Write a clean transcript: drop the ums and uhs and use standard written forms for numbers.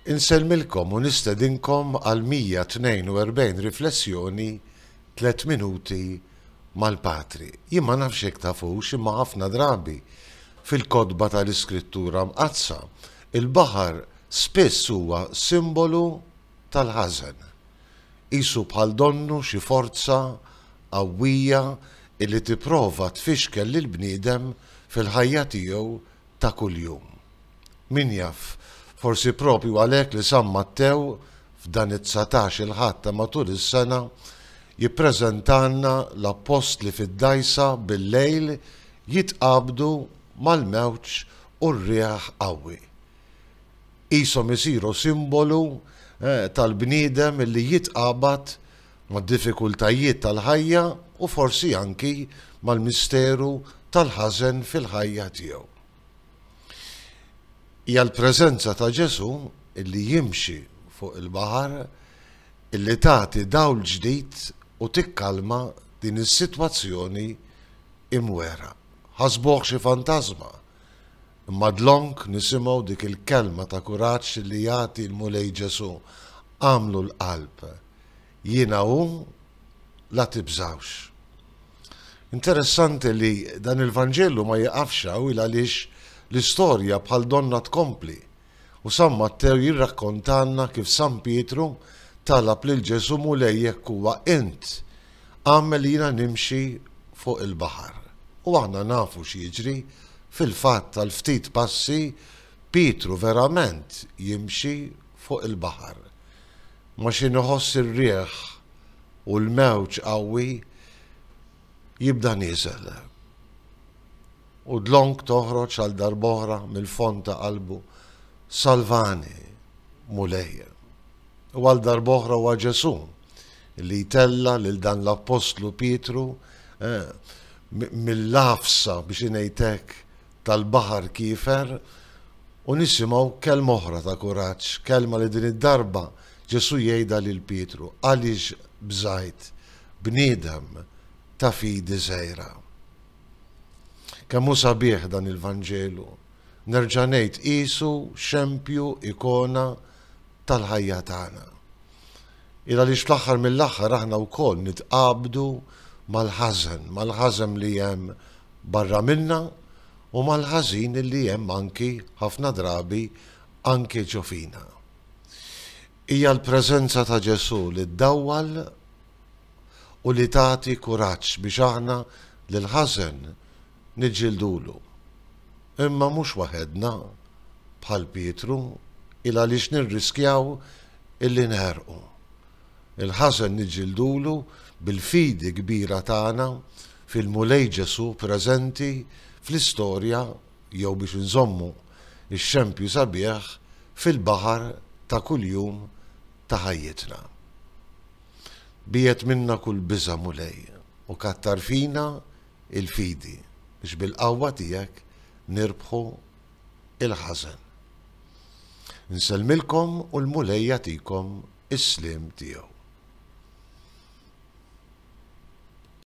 Inselmilkom u nistedinkom għal 142 riflessjoni 3 minuti mal-Patri. Jien ma nafx hekk tafux imma ħafna drabi fil-kodba tal-iskrittura mqazza il-baħar spiss huwa simbolu tal-ħażen. Isu bħal donnu xi forza qawwija illi tipprova tfixkel lil bniedem fil-ħajja tiegħu ta' kuljum. Min jaf, forsi propju għalhekk li San Mattew f'dan it-19 il-ħadd matul is-sena jippreżentanna l-apostli fid-dajsa bil-lejl jitqabdu mal-mewġ u r-rieħ qawwi. Qishom isiru simbolu tal-bniedem illi jitqabad mad-diffikultajiet tal-ħajja u forsi anki mal-misteru tal-ħażen fil-ħajja tiegħu. Hija l-preżenza ta' Ġesu illi jimxi fuq il-baħar illi tagħti dawl ġdid u tikkalma din is-sitwazzjoni imwera. Ħasbuh xi fantażma, imma dlonk nisimgħu dik il-kelma ta' kuraġġ li jagħti l-mulej Ġesu għamlu l-qalb. Jiena hu la tibżawx. Interessanti li dan il-Vanġellu ma jaqafx hawn għaliex l-istorja bħal donna tkompli u San Mattew jirrakkontanna kif San Pietru talab lil Ġesu mulej jekk huwa int għamel jiena nimxi fuq il-baħar. U aħna nafu x'jiġri fil-fatt tal-ftit passi Pietru verament jimxi fuq il-baħar. Ma xi iħoss ir-rieħ u l-mewġ qawwi jibda nieżel. U dlonk toħroġ għal darb'oħra mill-fond ta' qalbu Salvani mulej. U għal darb'oħra huwa Ġesu li jtella lil dan l-Apostlu Pietru mill-lafsa biex ngħidlek tal-baħar kiefer u nisimgħu kelma oħra ta' kuraġġ, kelma li din id-darba Ġesu jgħidha lil Pietru għaliex bżajt bniedem ta' fidi żgħira. Kemm hu sabiħ dan il-Vanġelu, nerġa' ngħid qisu xempju ikona tal-ħajja tagħna. Il għaliex fl-aħħar mill-aħħar aħna wkoll nitqabdu mal-ħażen li hemm barra minna u mal-ħażin li hemm anki ħafna drabi anki ġo fina. Hija l-preżenza ta' Ġesu li ddawwal u li tagħti kuraġġ biex aħna lil-ħażen niġġieldulu. Imma mhux waħedna bħal Pietru il għaliex nirriskjaw illi nħerqu. Il-ħażen niġġieldulu bil-fidi kbira tagħna fil-mulej Ġesu preżenti fl-istorja jew biex inżommu ix-xempju sabiħ fil-baħar ta' kuljum ta' ħajjitna. Biet minna kull biża' mulej u kattar fina il-fidi biex bil-qawwa tiegħek nirbħu il-ħażen. Nselmilkom u l-mulej jagħtikom is-sliem tiegħu.